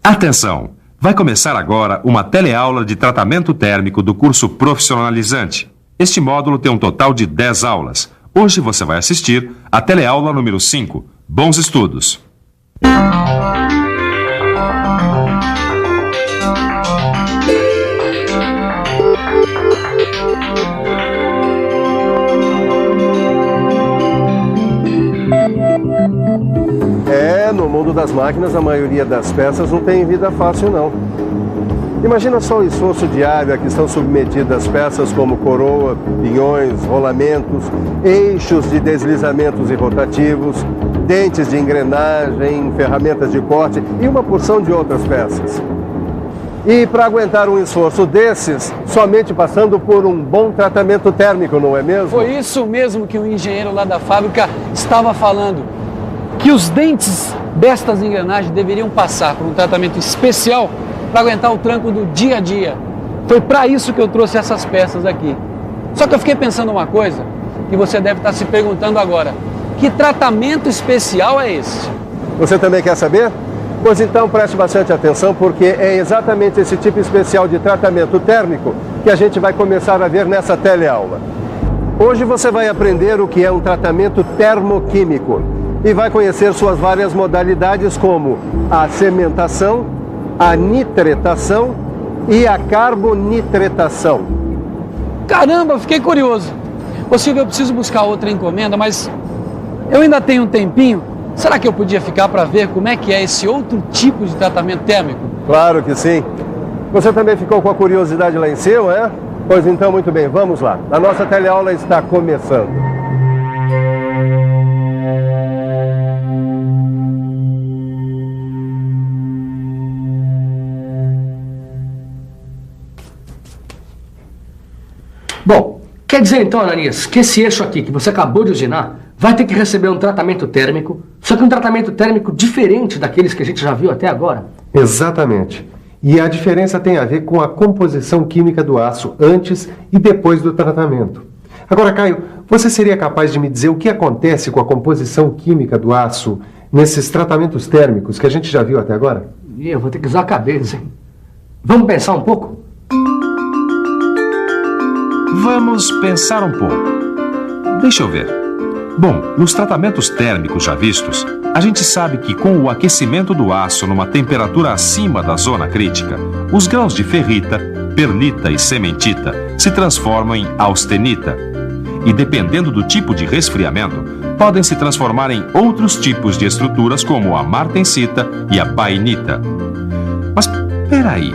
Atenção! Vai começar agora uma teleaula de tratamento térmico do curso profissionalizante. Este módulo tem um total de 10 aulas. Hoje você vai assistir a teleaula número 5. Bons estudos! No mundo das máquinas, a maioria das peças não tem vida fácil, não. Imagina só o esforço diário a que estão submetidas peças como coroa, pinhões, rolamentos, eixos de deslizamentos e rotativos, dentes de engrenagem, ferramentas de corte e uma porção de outras peças. E para aguentar um esforço desses, somente passando por um bom tratamento térmico, não é mesmo? Foi isso mesmo que o engenheiro lá da fábrica estava falando. Que os dentes destas engrenagens deveriam passar por um tratamento especial para aguentar o tranco do dia a dia. Foi para isso que eu trouxe essas peças aqui. Só que eu fiquei pensando uma coisa que você deve estar se perguntando agora. Que tratamento especial é esse? Você também quer saber? Pois então preste bastante atenção, porque é exatamente esse tipo especial de tratamento térmico que a gente vai começar a ver nessa teleaula. Hoje você vai aprender o que é um tratamento termoquímico e vai conhecer suas várias modalidades, como a cementação, a nitretação e a carbonitretação. Caramba, fiquei curioso. Ô Silvio, eu preciso buscar outra encomenda, mas eu ainda tenho um tempinho. Será que eu podia ficar para ver como é que é esse outro tipo de tratamento térmico? Claro que sim. Você também ficou com a curiosidade lá em cima, é? Pois então, muito bem, vamos lá. A nossa teleaula está começando. Bom, quer dizer então, Ananias, que esse eixo aqui que você acabou de usinar vai ter que receber um tratamento térmico, só que um tratamento térmico diferente daqueles que a gente já viu até agora? Exatamente. E a diferença tem a ver com a composição química do aço antes e depois do tratamento. Agora, Caio, você seria capaz de me dizer o que acontece com a composição química do aço nesses tratamentos térmicos que a gente já viu até agora? Eu vou ter que usar a cabeça, hein? Vamos pensar um pouco? Vamos pensar um pouco. Deixa eu ver. Bom, nos tratamentos térmicos já vistos, a gente sabe que com o aquecimento do aço numa temperatura acima da zona crítica, os grãos de ferrita, perlita e cementita se transformam em austenita. E dependendo do tipo de resfriamento, podem se transformar em outros tipos de estruturas como a martensita e a bainita. Mas peraí,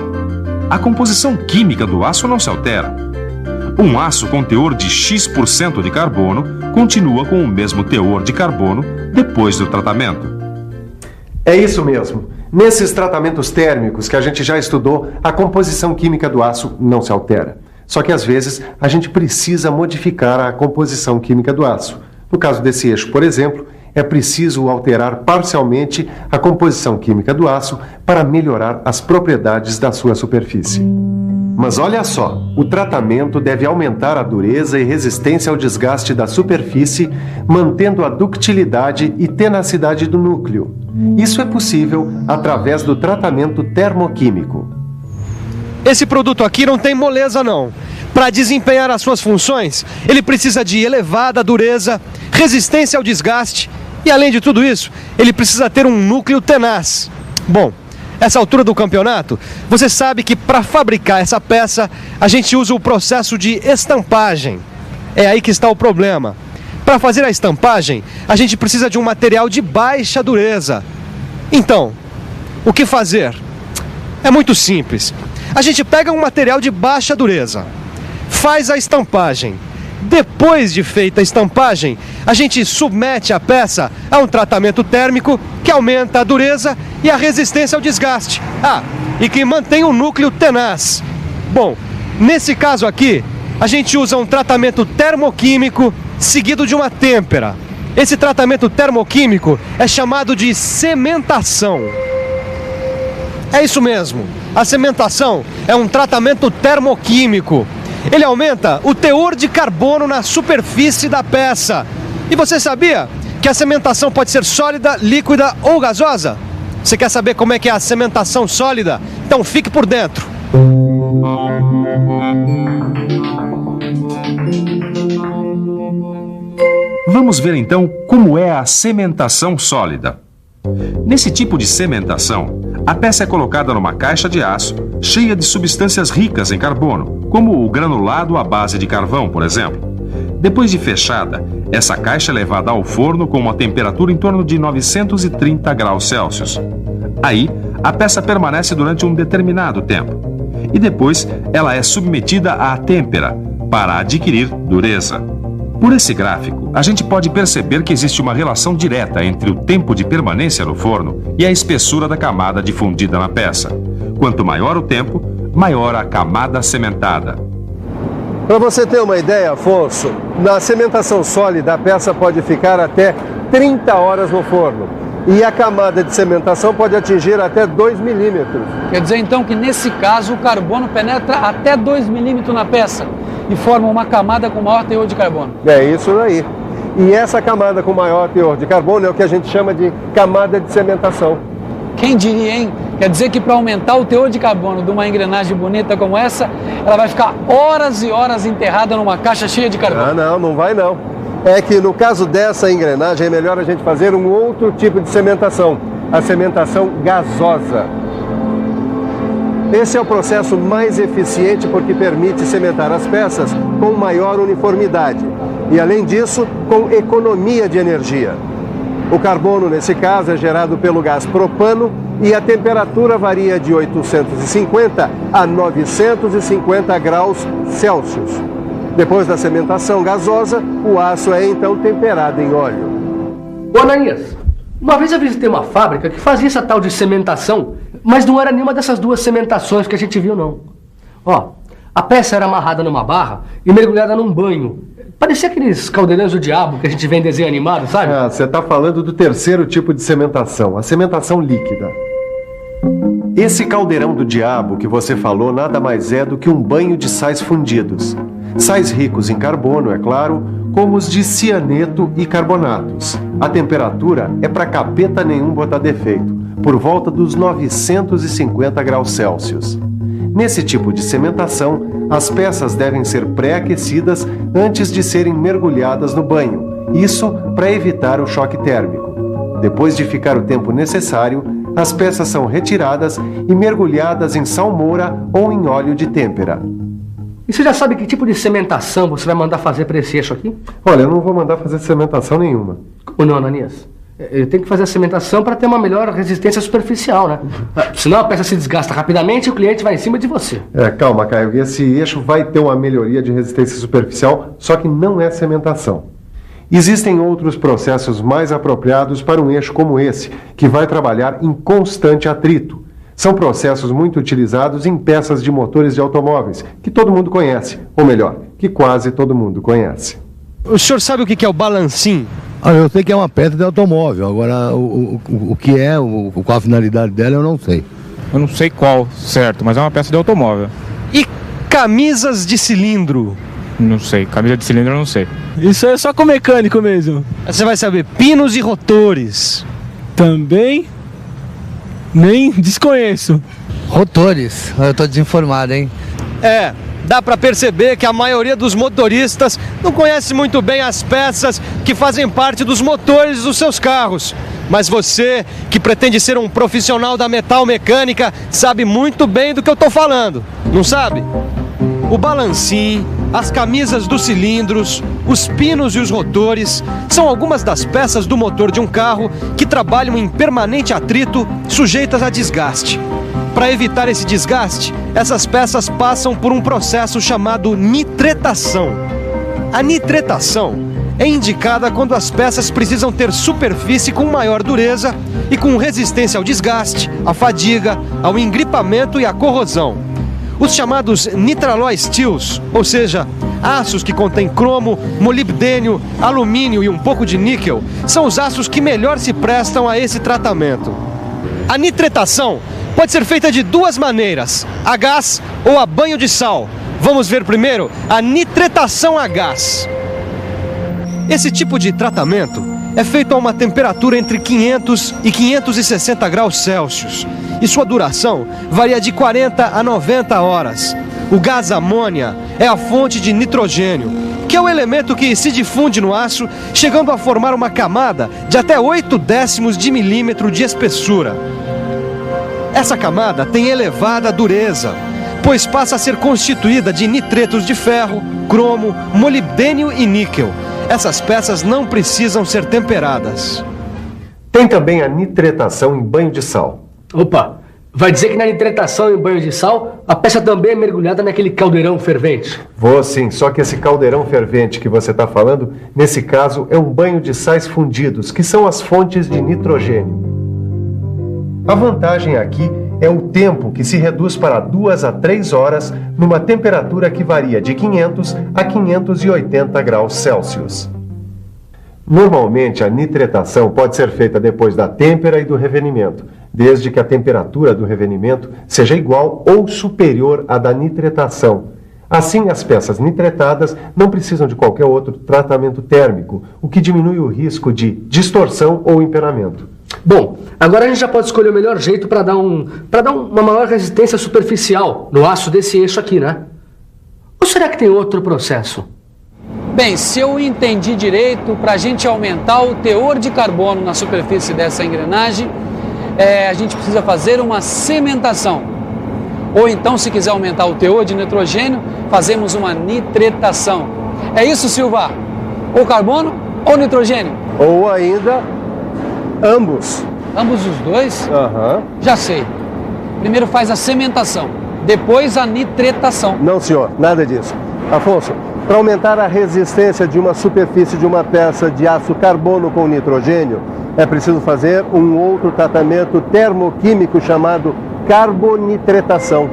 a composição química do aço não se altera. Um aço com teor de X% de carbono continua com o mesmo teor de carbono depois do tratamento. É isso mesmo. Nesses tratamentos térmicos que a gente já estudou, a composição química do aço não se altera. Só que às vezes a gente precisa modificar a composição química do aço. No caso desse eixo, por exemplo, é preciso alterar parcialmente a composição química do aço para melhorar as propriedades da sua superfície. Mas olha só, o tratamento deve aumentar a dureza e resistência ao desgaste da superfície, mantendo a ductilidade e tenacidade do núcleo. Isso é possível através do tratamento termoquímico. Esse produto aqui não tem moleza, não. Para desempenhar as suas funções, ele precisa de elevada dureza, resistência ao desgaste e, além de tudo isso, ele precisa ter um núcleo tenaz. Bom, essa altura do campeonato, você sabe que para fabricar essa peça, a gente usa o processo de estampagem. É aí que está o problema. Para fazer a estampagem, a gente precisa de um material de baixa dureza. Então, o que fazer? É muito simples. A gente pega um material de baixa dureza, faz a estampagem. Depois de feita a estampagem, a gente submete a peça a um tratamento térmico que aumenta a dureza e a resistência ao desgaste. E que mantém o núcleo tenaz. Bom, nesse caso aqui, a gente usa um tratamento termoquímico seguido de uma têmpera. Esse tratamento termoquímico é chamado de cementação. É isso mesmo, a cementação é um tratamento termoquímico. Ele aumenta o teor de carbono na superfície da peça. E você sabia que a cementação pode ser sólida, líquida ou gasosa? Você quer saber como é que é a cementação sólida? Então fique por dentro. Vamos ver então como é a cementação sólida. Nesse tipo de cementação, a peça é colocada numa caixa de aço cheia de substâncias ricas em carbono, como o granulado à base de carvão, por exemplo. Depois de fechada, essa caixa é levada ao forno com uma temperatura em torno de 930 graus Celsius. Aí, a peça permanece durante um determinado tempo. E depois, ela é submetida à têmpera para adquirir dureza. Por esse gráfico, a gente pode perceber que existe uma relação direta entre o tempo de permanência no forno e a espessura da camada difundida na peça. Quanto maior o tempo, maior a camada cementada. Para você ter uma ideia, Afonso, na cementação sólida a peça pode ficar até 30 horas no forno. E a camada de cementação pode atingir até 2 milímetros. Quer dizer então que nesse caso o carbono penetra até 2 milímetros na peça e forma uma camada com maior teor de carbono. É isso daí. E essa camada com maior teor de carbono é o que a gente chama de camada de cementação. Quem diria, hein? Quer dizer que para aumentar o teor de carbono de uma engrenagem bonita como essa, ela vai ficar horas e horas enterrada numa caixa cheia de carbono. Ah, não vai não. É que no caso dessa engrenagem é melhor a gente fazer um outro tipo de cementação, a cementação gasosa. Esse é o processo mais eficiente porque permite cementar as peças com maior uniformidade e, além disso, com economia de energia. O carbono, nesse caso, é gerado pelo gás propano e a temperatura varia de 850 a 950 graus Celsius. Depois da cementação gasosa, o aço é então temperado em óleo. Ô Ananias, uma vez eu visitei uma fábrica que fazia essa tal de cementação, mas não era nenhuma dessas duas cementações que a gente viu, não. Ó, a peça era amarrada numa barra e mergulhada num banho. Parecia aqueles caldeirões do diabo que a gente vê em desenho animado, sabe? Ah, você está falando do terceiro tipo de cementação, a cementação líquida. Esse caldeirão do diabo que você falou nada mais é do que um banho de sais fundidos. Sais ricos em carbono, é claro, como os de cianeto e carbonatos. A temperatura é para capeta nenhum botar defeito, por volta dos 950 graus Celsius. Nesse tipo de cementação, as peças devem ser pré-aquecidas antes de serem mergulhadas no banho, isso para evitar o choque térmico. Depois de ficar o tempo necessário, as peças são retiradas e mergulhadas em salmoura ou em óleo de têmpera. E você já sabe que tipo de cementação você vai mandar fazer para esse eixo aqui? Olha, eu não vou mandar fazer cementação nenhuma. Ou não, Ananias? Eu tenho que fazer a cementação para ter uma melhor resistência superficial, né? Senão a peça se desgasta rapidamente e o cliente vai em cima de você. Calma, Caio. Esse eixo vai ter uma melhoria de resistência superficial, só que não é cementação. Existem outros processos mais apropriados para um eixo como esse, que vai trabalhar em constante atrito. São processos muito utilizados em peças de motores de automóveis, que todo mundo conhece, ou melhor, que quase todo mundo conhece. O senhor sabe o que é o balancim? Eu sei que é uma peça de automóvel, agora o que é, qual a finalidade dela eu não sei. Eu não sei qual, certo, mas é uma peça de automóvel. E camisas de cilindro? Não sei, camisa de cilindro eu não sei. Isso é só com mecânico mesmo. Você vai saber, pinos e rotores. Também nem desconheço. Rotores, eu tô desinformado, hein? Dá pra perceber que a maioria dos motoristas não conhece muito bem as peças que fazem parte dos motores dos seus carros. Mas você, que pretende ser um profissional da metal mecânica, sabe muito bem do que eu tô falando, não sabe? O balancim, as camisas dos cilindros, os pinos e os rotores são algumas das peças do motor de um carro que trabalham em permanente atrito, sujeitas a desgaste. Para evitar esse desgaste, essas peças passam por um processo chamado nitretação. A nitretação é indicada quando as peças precisam ter superfície com maior dureza e com resistência ao desgaste, à fadiga, ao engripamento e à corrosão. Os chamados nitralloy steels, ou seja, aços que contêm cromo, molibdênio, alumínio e um pouco de níquel, são os aços que melhor se prestam a esse tratamento. A nitretação pode ser feita de duas maneiras, a gás ou a banho de sal. Vamos ver primeiro a nitretação a gás. Esse tipo de tratamento é feito a uma temperatura entre 500 e 560 graus Celsius e sua duração varia de 40 a 90 horas. O gás amônia é a fonte de nitrogênio, que é o elemento que se difunde no aço, chegando a formar uma camada de até 0,8 de milímetro de espessura. Essa camada tem elevada dureza, pois passa a ser constituída de nitretos de ferro, cromo, molibdênio e níquel. Essas peças não precisam ser temperadas. Tem também a nitretação em banho de sal. Opa, vai dizer que na nitretação em banho de sal, a peça também é mergulhada naquele caldeirão fervente? Vou sim, só que esse caldeirão fervente que você está falando, nesse caso, é um banho de sais fundidos, que são as fontes de nitrogênio. A vantagem aqui é o tempo, que se reduz para 2 a 3 horas numa temperatura que varia de 500 a 580 graus Celsius. Normalmente, a nitretação pode ser feita depois da têmpera e do revenimento, desde que a temperatura do revenimento seja igual ou superior à da nitretação. Assim, as peças nitretadas não precisam de qualquer outro tratamento térmico, o que diminui o risco de distorção ou empenamento. Bom, agora a gente já pode escolher o melhor jeito para dar uma maior resistência superficial no aço desse eixo aqui, né? Ou será que tem outro processo? Bem, se eu entendi direito, para a gente aumentar o teor de carbono na superfície dessa engrenagem, a gente precisa fazer uma cementação. Ou então, se quiser aumentar o teor de nitrogênio, fazemos uma nitretação. É isso, Silva? Ou carbono ou nitrogênio? Ou ainda, ambos. Ambos os dois? Aham. Já sei. Primeiro faz a cementação, depois a nitretação. Não, senhor, nada disso. Afonso, para aumentar a resistência de uma superfície de uma peça de aço carbono com nitrogênio, é preciso fazer um outro tratamento termoquímico chamado carbonitretação.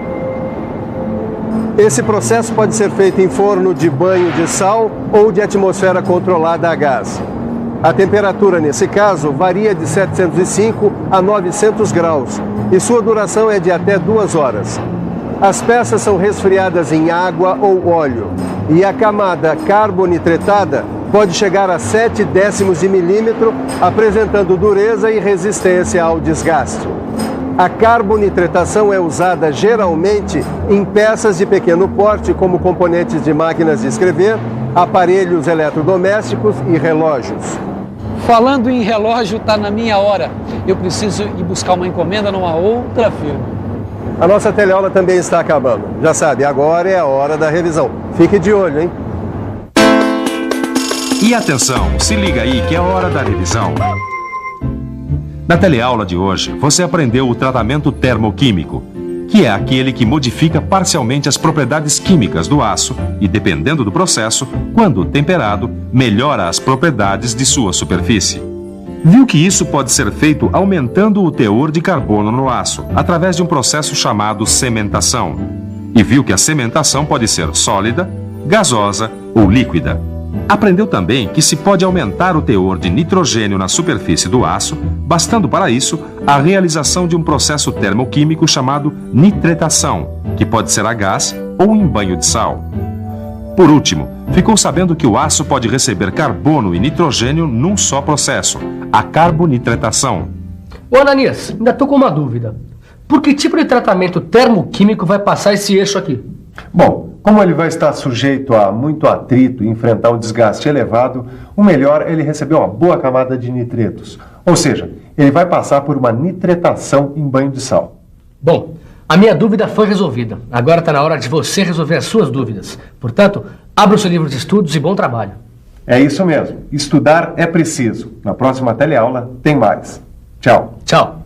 Esse processo pode ser feito em forno de banho de sal ou de atmosfera controlada a gás. A temperatura, nesse caso, varia de 705 a 900 graus e sua duração é de até 2 horas. As peças são resfriadas em água ou óleo e a camada carbonitretada pode chegar a 0,7 de milímetro, apresentando dureza e resistência ao desgaste. A carbonitretação é usada geralmente em peças de pequeno porte, como componentes de máquinas de escrever, aparelhos eletrodomésticos e relógios. Falando em relógio, está na minha hora. Eu preciso ir buscar uma encomenda numa outra firma. A nossa teleaula também está acabando. Já sabe, agora é a hora da revisão. Fique de olho, hein? E atenção, se liga aí que é hora da revisão. Na teleaula de hoje, você aprendeu o tratamento termoquímico, que é aquele que modifica parcialmente as propriedades químicas do aço e, dependendo do processo, quando temperado, melhora as propriedades de sua superfície. Viu que isso pode ser feito aumentando o teor de carbono no aço, através de um processo chamado cementação. E viu que a cementação pode ser sólida, gasosa ou líquida. Aprendeu também que se pode aumentar o teor de nitrogênio na superfície do aço, bastando para isso a realização de um processo termoquímico chamado nitretação, que pode ser a gás ou em banho de sal. Por último, ficou sabendo que o aço pode receber carbono e nitrogênio num só processo, a carbonitretação. Ô Ananias, ainda estou com uma dúvida. Por que tipo de tratamento termoquímico vai passar esse eixo aqui? Bom, como ele vai estar sujeito a muito atrito e enfrentar um desgaste elevado, o melhor é ele receber uma boa camada de nitretos. Ou seja, ele vai passar por uma nitretação em banho de sal. Bom, a minha dúvida foi resolvida. Agora está na hora de você resolver as suas dúvidas. Portanto, abra o seu livro de estudos e bom trabalho. É isso mesmo. Estudar é preciso. Na próxima teleaula tem mais. Tchau. Tchau.